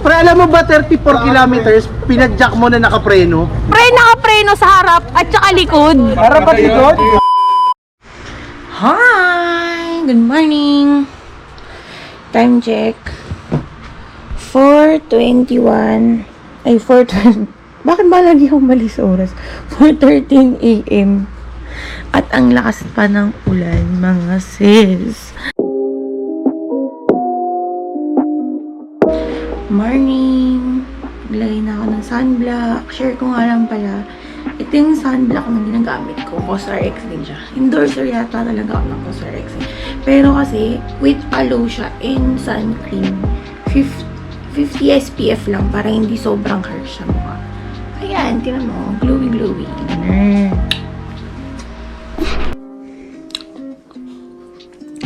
Pre, alam mo ba 34 kilometers, pinadjack mo na nakapreno? Pre, nakapreno sa harap at saka likod. Harap at likod? Hi! Good morning! Time check. 4:21. Ay, 4:12. Bakit ba lagi akong mali sa oras? 4:13 a.m. At ang lakas pa ng ulan, mga sis. Morning! Naglagay na ako ng sunblock. Share ko nga lang pala. Ito yung sunblock na ginagamit ko. COSRX din siya. Endorser yata talaga ako ng COSRX. Pero kasi, with palo siya and sun cream. 50 SPF lang para hindi sobrang harsh siya mukha. Ayan, tinan mo. Glowy.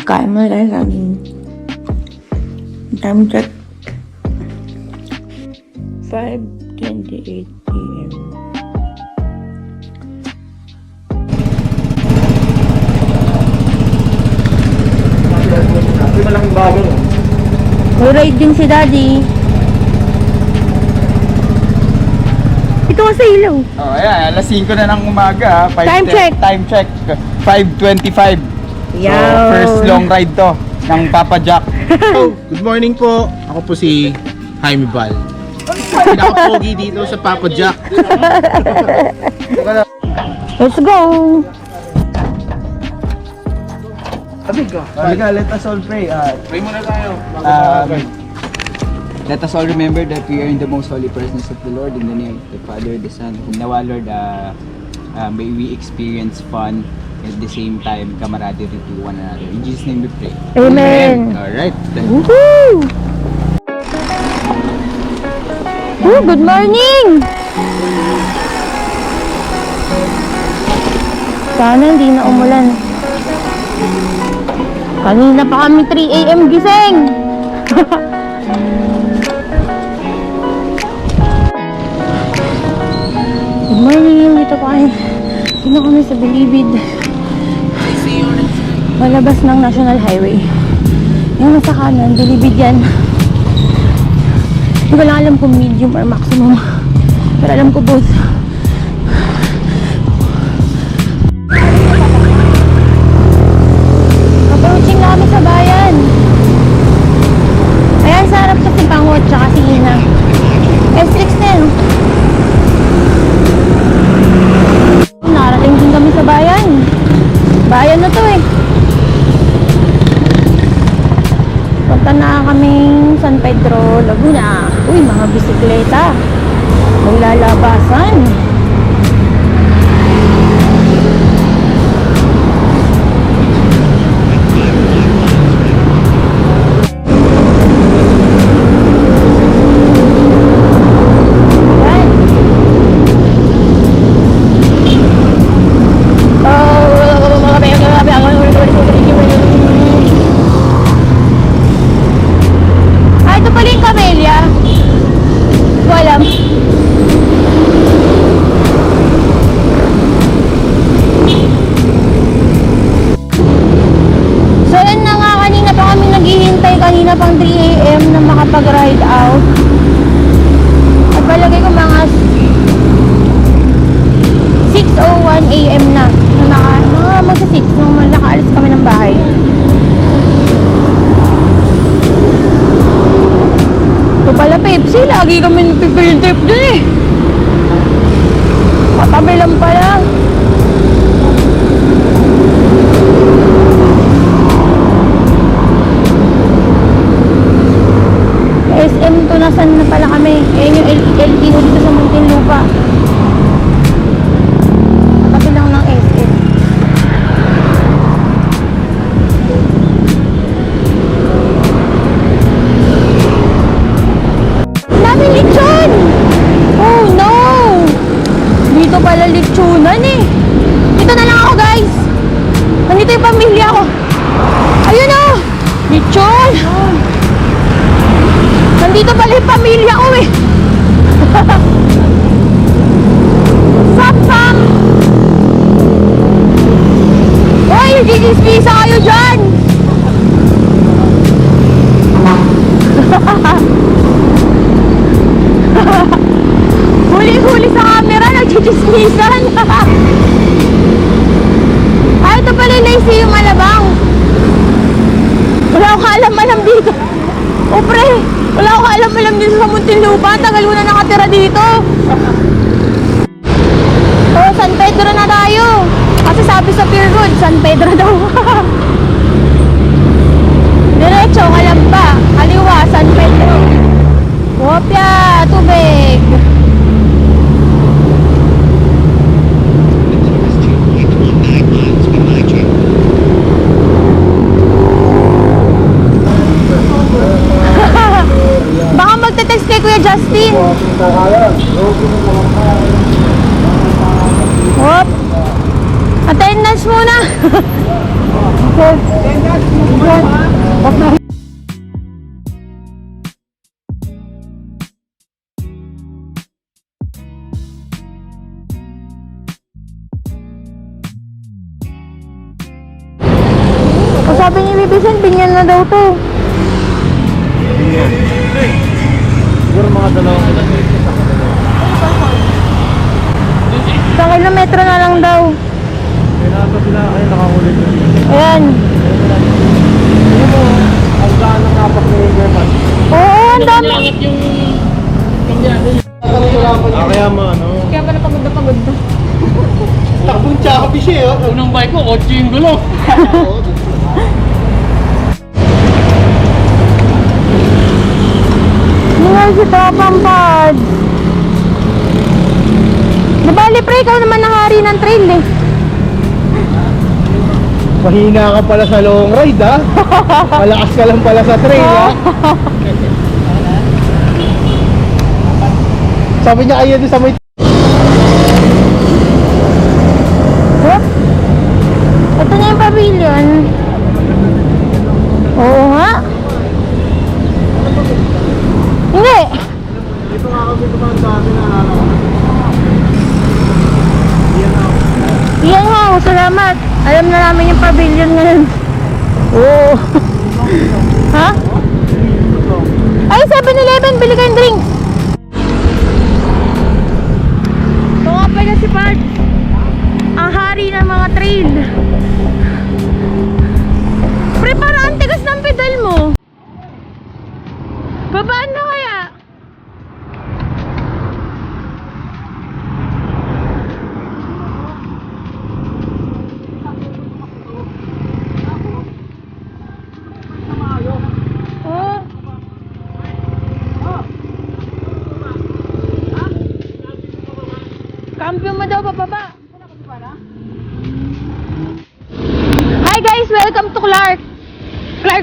Kain mo lang laging time check. 5:28 p.m. Malaking bago. May ride din si Daddy. Ito sa ilaw. Oh, ayan. Alas 5 na ng umaga. Time check. Time check. 5:25. So, first long ride to ng Papa Jack. Good morning po. Ako po si Jaime Val. Pinaka-pogi dito sa Papa Jack. Let's go! Talaga, let us all pray. Pray muna tayo. Let us all remember that we are in the most holy presence of the Lord. In the name of the Father, the Son, and Nawa, Lord, may we experience fun at the same time camaraderie to one another. In Jesus' name we pray. Amen. Alright. Woohoo! Oh, good morning! Sana hindi na umulan. Kanina pa kami 3 a.m. gising! Good morning! Dito pa kayo. Dito kami sa Bilibid. Malabas ng National Highway. Yung nasa kanan, Bilibid yan. Hindi ko lang alam kung medium or maximum. Pero alam ko both. Approaching na kami sa bayan. Ayan, sa harap sa si Pangot tsaka si Ina. S6 na yun. Narating din kami sa bayan. Bayan na to eh. Punta na kaming San Pedro, Laguna. Uy, mga bisikleta. Maglalabasan. Ito pala yung Camellia. Hindi ko alam. So yan na nga, kanina pa kami naghihintay, kanina pang 3 a.m. na makapag-ride out. At palagay ko mga 6:01 a.m. na mga magsa-6 nung nakaalis kami ng bahay. Ito pala Pepsi, lagi kami nagpipil trip dun eh. Katabi lang pala. SM Tunasan na pala kami. Ayan yung LTO dito sa Muntinlupa. Katabi lang ng SM. Daming lechon! Oh no! Dito pala lechonan eh. Dito na lang ako guys. Nandito yung pamilya ko. Ayun oh! Lechon! Nandito pala yung pamilya ko eh. Sap-sap! Hoy, nagsigispisa kayo dyan! chismisan. Ah, ito pala yung Lyceum Malabang. Wala akong kaalam-alam dito. O pre, wala akong kaalam-alam dito sa Muntinlupa. Tagal ko na nakatira dito. Oh, San Pedro na tayo. Kasi sabi sa Pier Road, San Pedro daw. Diretso, Kalamba. Kaliwa, San Pedro. Wopya, tubig. Baka magte-text kay Kuya Justin. Hop. Attendance muna. O sabi ni Bibisan, binyan na daw to. Siguro mga dalawang Isang kilometro na lang daw. Kaya nasa sila kayo nakakulit. Ayan. Alam mo, ang gaan ng napak ni German. Oo, ang dami. Kaya mo ano? Kaya pala pagod na pagod na. Takbong tsaka siya eh. Unang bike ko, 8 yung gulong. Ngayon si Topang Pod. Nabali pre, ikaw naman nahari ng trail eh. Mahina ka pala sa long ride ha? Malakas ka lang pala sa trail ha? Sabi niya ayaw din sa may... Oh? Ito na yung pavilion. Oo nga. Hindi. Dito nga kami tumaan dati na Iyan ho, salamat. Alam na namin yung pavilion ngayon. Oo. Ha? Ay, 7-Eleven, bili kayong drinks. Ito nga pala si Pard. Ang hari ng mga trail. Pre, parang ang tigas ng pedal mo. Babaan na kaya? Oh. Kampiyon mo daw bababa. Hi guys, welcome to Clark,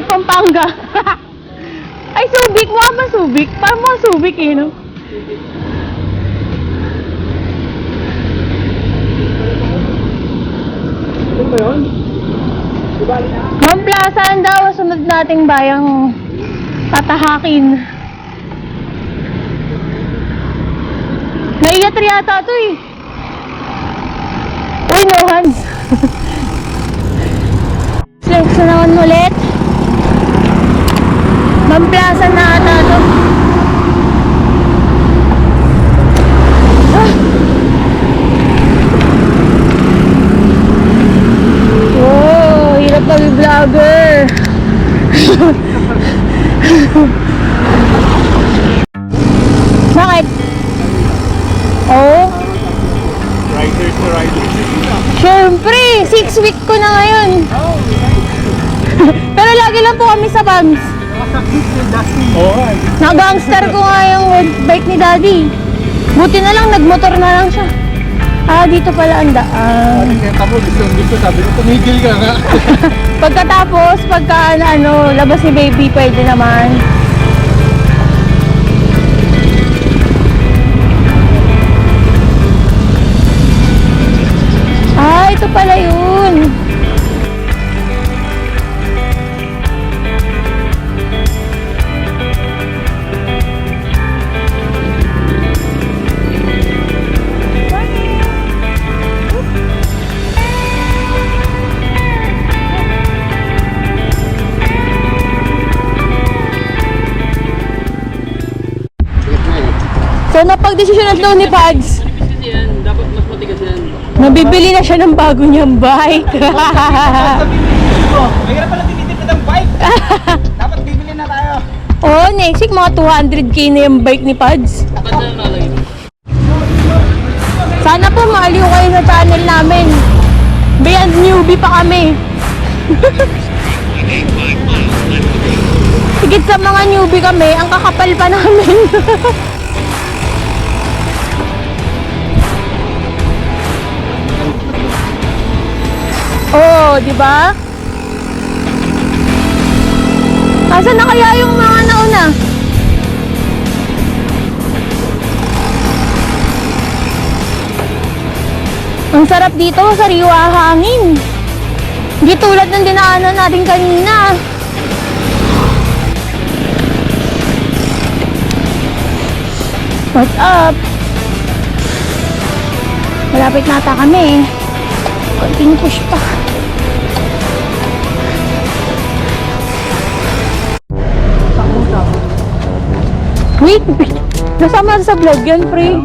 Pampanga. Ay, Subic! Mukha ba Subic? Parang mga Subic eh, no? Ano ba yun? Mount Plaza ang daw ang sunod nating bayang tatahakin. Naigat yata ito eh. Uy, no hands. Flex na naman ulit. Mount Plaza na ata ito. Ah. Oh, hirap mag-vlogger. Bakit? Oh? Rider to rider. Siyempre, 6 week ko na ngayon. Pero lagi lang po kami sa Bams. Oo. Nag-gangster ko nga yung bike ni Daddy. Buti na lang, nagmotor na lang siya. Ah, dito pala ang daan. Kaya tapos gusto sabi ko, tumigil ka nga. Pagkatapos, pagka ano, labas si baby, pwede naman. Ah, ito pala yun. So, napag-desisyon na daw ni Pads. Kasi yan, dapat mas Nabibili na siya ng bago niyang bike. Mahirap pala tinitipid ang bike. Dapat bibili na tayo. Oh, next week mga 200k na yung bike ni Pads. Sana po maaliw kayo sa channel namin. Beyond newbie pa kami. Higit sa mga newbie kami, ang kakapal pa namin. Oh, di ba? Asan na kaya yung mga nauna? Ang sarap dito, sariwa hangin. Hindi tulad ng dinaanan natin kanina. What's up? Malapit na ata kami. Konting push pa. Wait, nasama sa vlog yan, pre.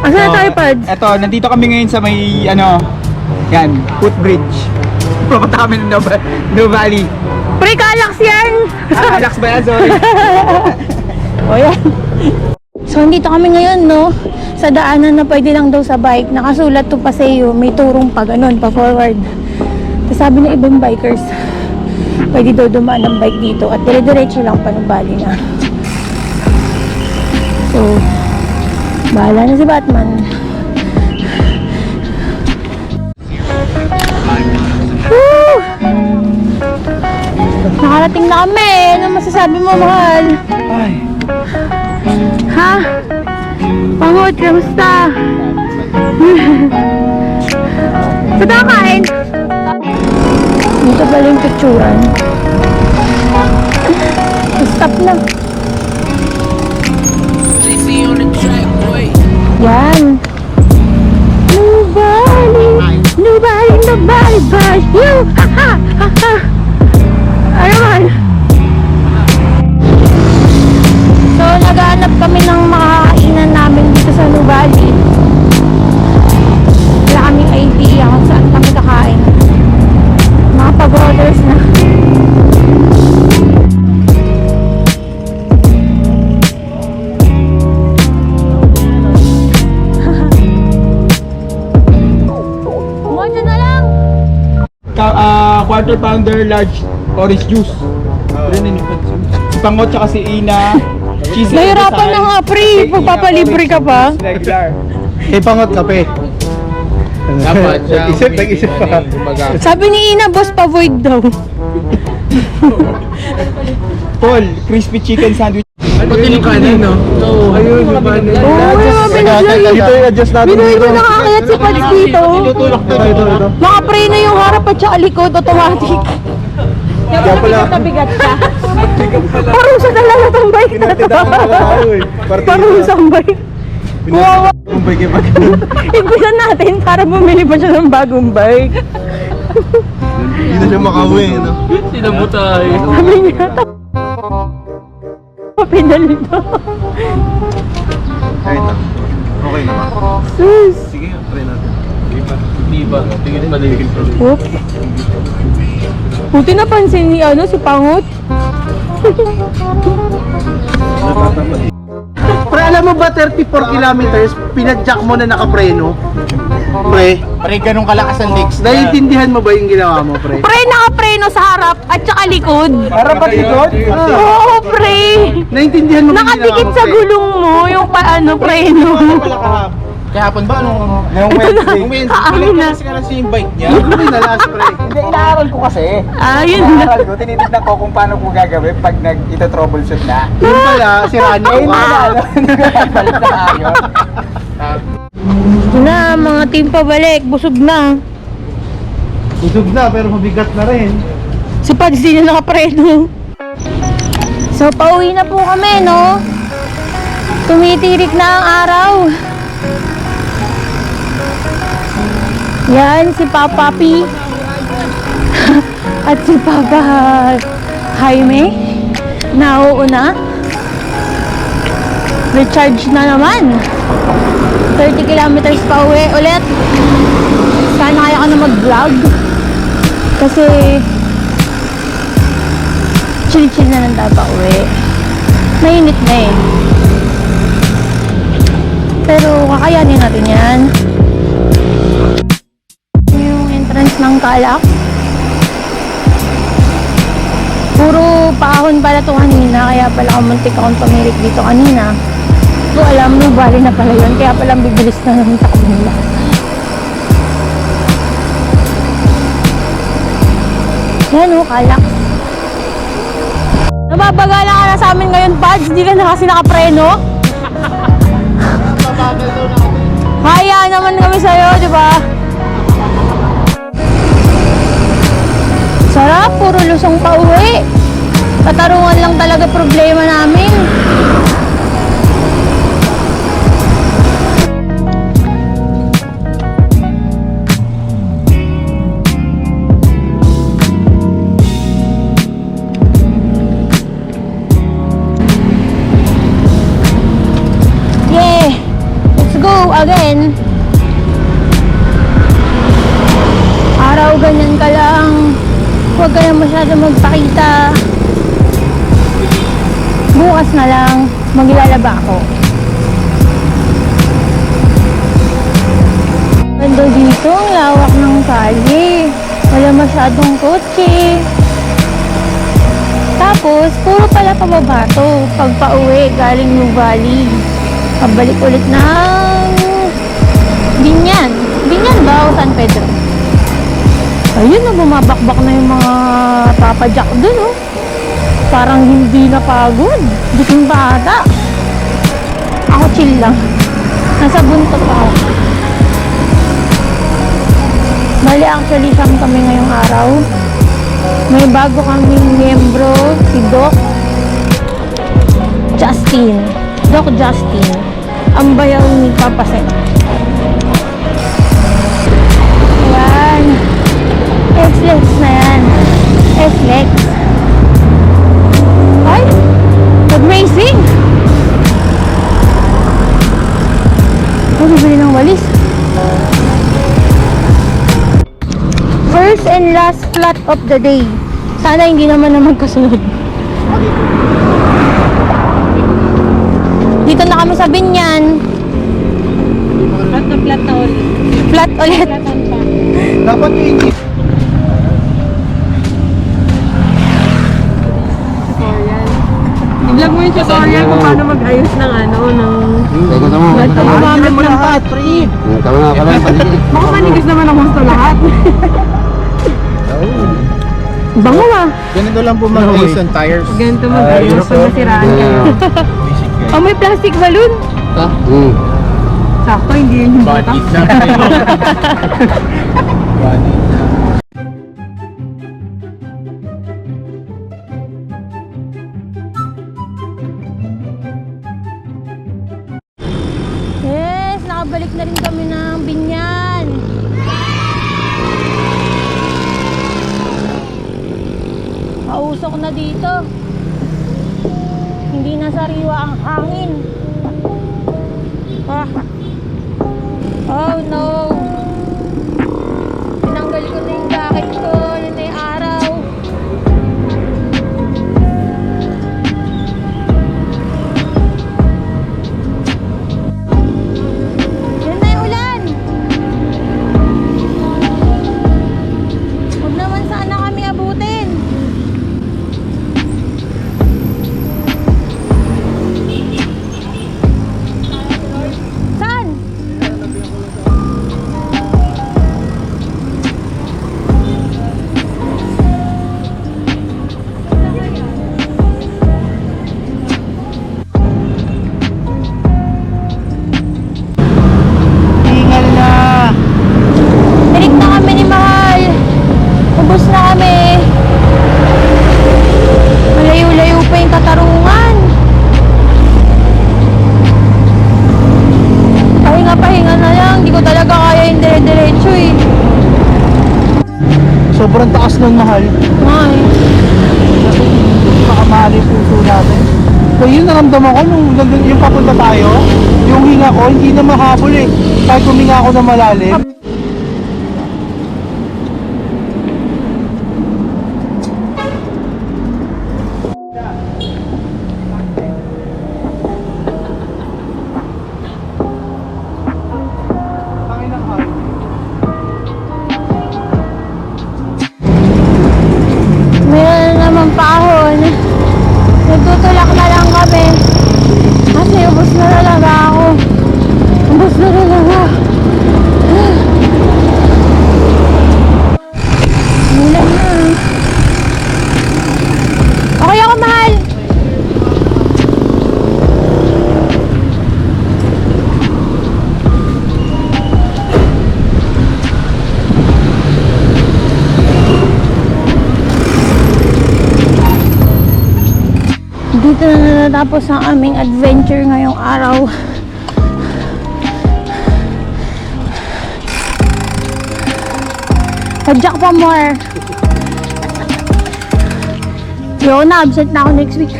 Asa na tayo, Pads? Eto, nandito kami ngayon sa may, yan, footbridge. Papunta kami ng No Valley. Pre, Kalax yan! Relax ba yan? Sorry. O yan. So, nandito kami ngayon, no? Sa daanan na pwede lang daw sa bike. Nakasulat to pa sa iyo. May turong pa ganun, pa forward. Tapos sabi ng ibang bikers, pwede daw dumaan ng bike dito. At dire-diretso lang pa ng bali na. So, bahala na si Batman. Woo! Nakarating na kami. Ano masasabi mo, mahal? Ay. Ha? Pangod, kamusta? Sa kakain? Dito pala yung picturan. Stop na. Yan. Nobody but you. Ha ha ha ha. Ano man? So, naghahanap kami ng makakainan namin dito sa Nubali. Wala kaming idea kung saan kami kakain. Mga pag-orders na. Umonyo na lang! Quarter pounder large orange juice. Pangot tsaka si Ina. Cheese and Nahirapan na Rizal. nga, pre. Magpapalibre ka pa. Regular. Kay Pangot kape. Dapat siya. Nag-isip pa. Kumbaga. Sabi ni Ina, boss, pa-void daw. Paul, crispy chicken sandwich. Pati yung kanin, no? Oo. Ayun, yung kanin. Oo, yung binigay. Dito yung adjust natin. Binuhay ko nakakayat si Pads dito. Tutulak na ito. Nakapreno yung harap at saka likod, automatic. Kaya pala. Bigat ka. Parusa talaga itong bike na to. Parusa ang bike. Wow. Kung bike pag Impisan natin para bumili pa siya ng bagong bike. hindi na siya makauwi, no? Sinabutay. Sabi niya, pedal ito. Ay, ito. Okay naman. Sus. Sige, try natin. Di ba? Tingin pa din. Whoop. Buti napansin ni si Pangot. Pre, alam mo ba 34 kilometers, pinadjack mo na nakapreno? Pre, Pare, ganun kalakas ang legs. naiintindihan mo ba yung ginawa mo, pre? Pre, nakapreno sa harap at saka likod. Harap at likod? Oo, pre. Naiintindihan mo ba yung ginawa Nakadikit mo, sa pre? gulong mo yung preno. Kahapon ba? Anong... Ngayong Wednesday. Kung may Kaamin na. kasi kasi yung bike niya. Yung pre na last, pre. Hindi, inaaral ko kasi. Ayun na. Inaaral ko, tinitignan ko kung paano ko gagawin pag ito-troubleshoot na. Yun pala, si Rani. Eh, hindi na alam. Balik na ayos. Ito na, mga team pabalik. Busog na. Busog na, pero mabigat na rin. Si Pads din na nakapreno. So, pauwi na po kami, no? Tumitirik na ang araw. Yan, si Papa P. At si Papa Jaime. Nauuna. Recharge na naman. 30 kilometers pa uwi ulit. Sana kaya ka na mag-vlog. Kasi chill-chill na lang dapat uwi. Mainit na eh. Pero kakayanin natin yan. Yung entrance ng Calak. Puro paahon pala to kanina, kaya pala kamuntik akong tumirik dito kanina. So alam mo, bali na pala yun, kaya pala bibilis na naman takbo nila. Yan o, Calak. Nababagala ka na sa amin ngayon, Pads. Hindi ka na kasi nakapreno. Kaya naman kami sa'yo, di ba? Sarap, puro lusong pa uwi. Katarungan lang talaga problema namin. Yeah, let's go again. Araw ganyan ka lang. Huwag ka na masyado magpakita. Bukas na lang, maglalaba ako. Ganda dito, ang lawak ng kalye. Wala masyadong kotse. Tapos, puro pala pababa to. Pag pauwi, galing Nuvali. Pabalik ulit ng Binyan. Binyan ba o San Pedro? Ayun na, bumabakbak na yung mga papadyak dun, oh. Parang hindi na pagod. Biting bata. Ako chill lang. Nasa buntot ako. Bali, actually, siyam kami ngayong araw. May bago kaming miyembro, si Doc Justin. Doc Justin. Ang bayaw ni Papa Sen. Ayan. X-Lex na yan. X-Lex. Ay! Nag-racing! Ay, bibili ng walis. First and last flat of the day. Sana hindi naman na magkasunod. Dito na kami sa Binyan. Flat na ulit. Flat ulit. Dapat yung I-vlog mo yung tutorial kung paano mag-ayos ng ano, ng... Ganito gumamit ng battery. Baka manigis naman ang gusto lahat. Bango ah. ganito lang po mag-ayos ang tires. Ganito mag-ayos pag nasiraan kayo. Basic guys. Oh, may plastic balloon. Sakto, hindi yun yung Body butas. na. Body na. Yes, nakabalik na rin kami ng Binyan. Kausok na dito. Hindi na sariwa ang hangin. Ah. Oh no. Tinanggal ko na yung jacket ko. Yun na yung araw. Yun na yung ulan. Huwag naman sana kami abutin. Saan? Tingal na. Tinig na kami ni Mahal. Ubus na kami. Malayo-layo pa yung katarungan. Pahinga na lang. Hindi ko talaga kaya yung dire-diretso eh. Sobrang taas ng mahal. Ay. Makamahal yung puso natin. So yun naramdaman ko nung yung papunta tayo, yung hinga ko hindi na mahabol eh. Kahit huminga ako na malalim. Meron naman paahon. Nagtutulak na lang kami. Kasi ubos na talaga ako. Ubos na talaga. Ulan na. Okay ako, mahal. Dito na natapos ang aming adventure ngayong araw. Padyak pa more. Yo na, absent na ako next week.